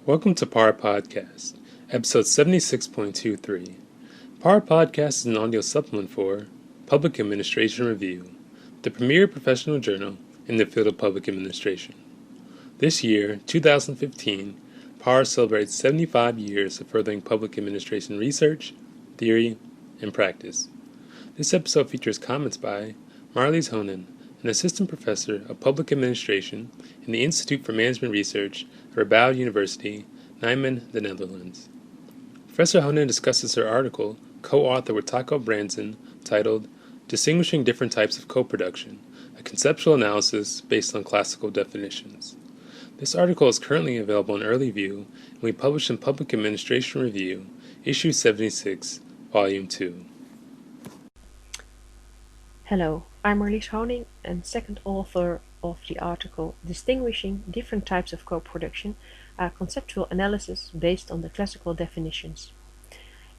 Welcome to Power Podcast, episode 76.23. Power Podcast is an audio supplement for Public Administration Review, the premier professional journal in the field of public administration. This year, 2015, Power celebrates 75 years of furthering public administration research, theory, and practice. This episode features comments by Marlies Honingh, an assistant professor of public administration in the Institute for Management Research at Radboud University Nijmegen, the Netherlands. Professor Honingh discusses her article, co-authored with Taco Brandsen, titled Distinguishing Different Types of Coproduction, a Conceptual Analysis Based on Classical Definitions. This article is currently available in early view and we published in Public Administration Review, Issue 76, Volume 2. Hello, I'm Marlies Honingh and second author of the article Distinguishing Different Types of Coproduction, a Conceptual Analysis Based on the Classical Definitions.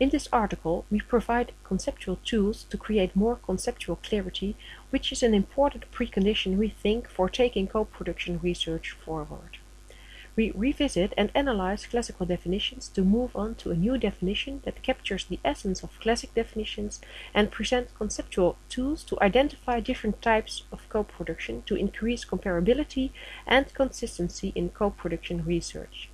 In this article, we provide conceptual tools to create more conceptual clarity, which is an important precondition, we think, for taking co-production research forward. We revisit and analyze classical definitions to move on to a new definition that captures the essence of classic definitions and present conceptual tools to identify different types of co-production to increase comparability and consistency in co-production research.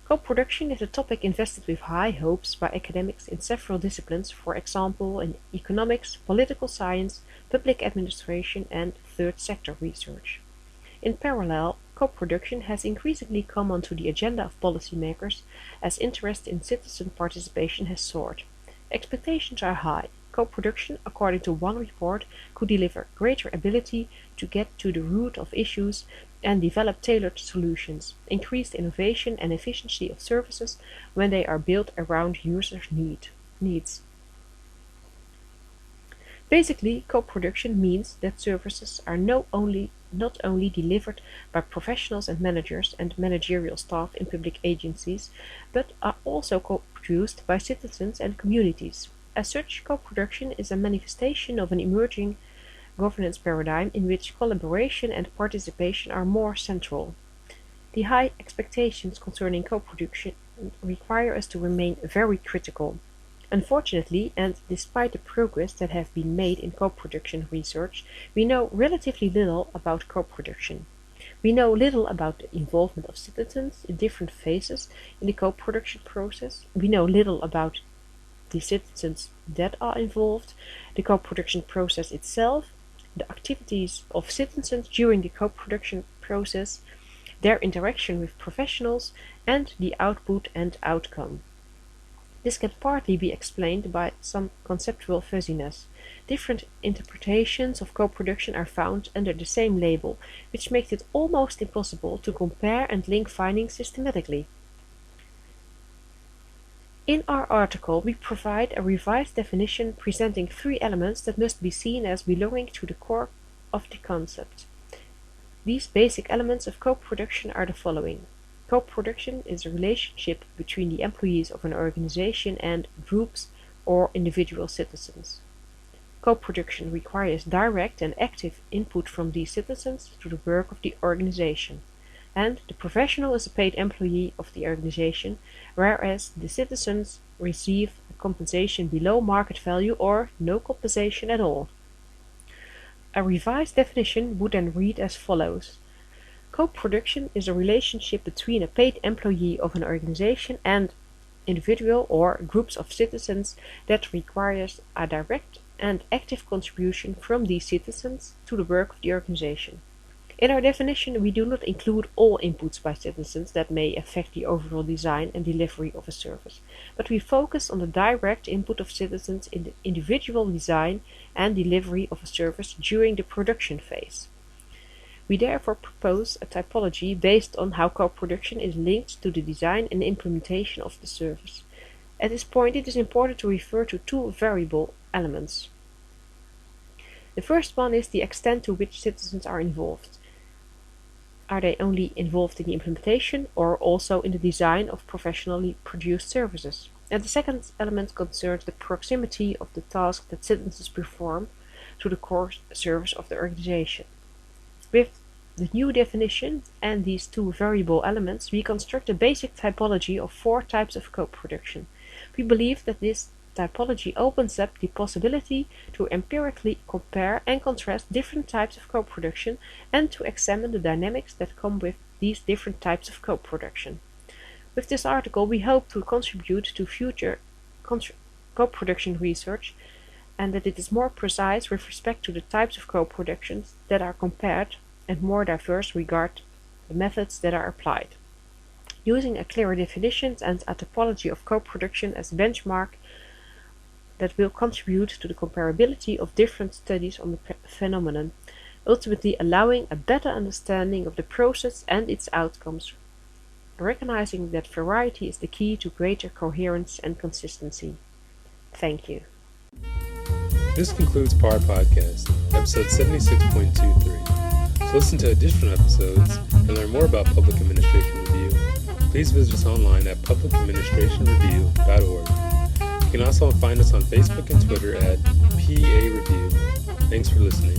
Co-production is a topic invested with high hopes by academics in several disciplines, for example in economics, political science, public administration and third sector research. In parallel, co-production has increasingly come onto the agenda of policymakers as interest in citizen participation has soared. Expectations are high. Co-production, according to one report, could deliver greater ability to get to the root of issues and develop tailored solutions, increased innovation and efficiency of services when they are built around users' needs. Basically, co-production means that services are not only delivered by professionals and managers and managerial staff in public agencies, but are also co-produced by citizens and communities. As such, co-production is a manifestation of an emerging governance paradigm in which collaboration and participation are more central. The high expectations concerning co-production require us to remain very critical. Unfortunately, and despite the progress that have been made in co-production research, we know relatively little about co-production. We know little about the involvement of citizens in different phases in the co-production process. We know little about the citizens that are involved, the co-production process itself, the activities of citizens during the co-production process, their interaction with professionals, and the output and outcome. This can partly be explained by some conceptual fuzziness. Different interpretations of co-production are found under the same label, which makes it almost impossible to compare and link findings systematically. In our article, we provide a revised definition presenting three elements that must be seen as belonging to the core of the concept. These basic elements of co-production are the following. Co-production is a relationship between the employees of an organization and groups or individual citizens. Co-production requires direct and active input from these citizens to the work of the organization, and the professional is a paid employee of the organization, whereas the citizens receive a compensation below market value or no compensation at all. A revised definition would then read as follows. Co-production is a relationship between a paid employee of an organization and individual or groups of citizens that requires a direct and active contribution from these citizens to the work of the organization. In our definition, we do not include all inputs by citizens that may affect the overall design and delivery of a service, but we focus on the direct input of citizens in the individual design and delivery of a service during the production phase. We therefore propose a typology based on how co-production is linked to the design and implementation of the service. At this point, it is important to refer to two variable elements. The first one is the extent to which citizens are involved. Are they only involved in the implementation or also in the design of professionally produced services? And the second element concerns the proximity of the task that citizens perform to the core service of the organization. With the new definition and these two variable elements, we construct a basic typology of 4 types of co-production. We believe that this typology opens up the possibility to empirically compare and contrast different types of co-production and to examine the dynamics that come with these different types of co-production. With this article, we hope to contribute to future co-production research and that it is more precise with respect to the types of co-productions that are compared and more diverse regarding the methods that are applied. Using a clearer definition and a typology of co-production as benchmark that will contribute to the comparability of different studies on the phenomenon, ultimately allowing a better understanding of the process and its outcomes, recognizing that variety is the key to greater coherence and consistency. Thank you. This concludes PAR Podcast, episode 76.23. To listen to additional episodes and learn more about Public Administration Review, please visit us online at publicadministrationreview.org. You can also find us on Facebook and Twitter at PA Review. Thanks for listening.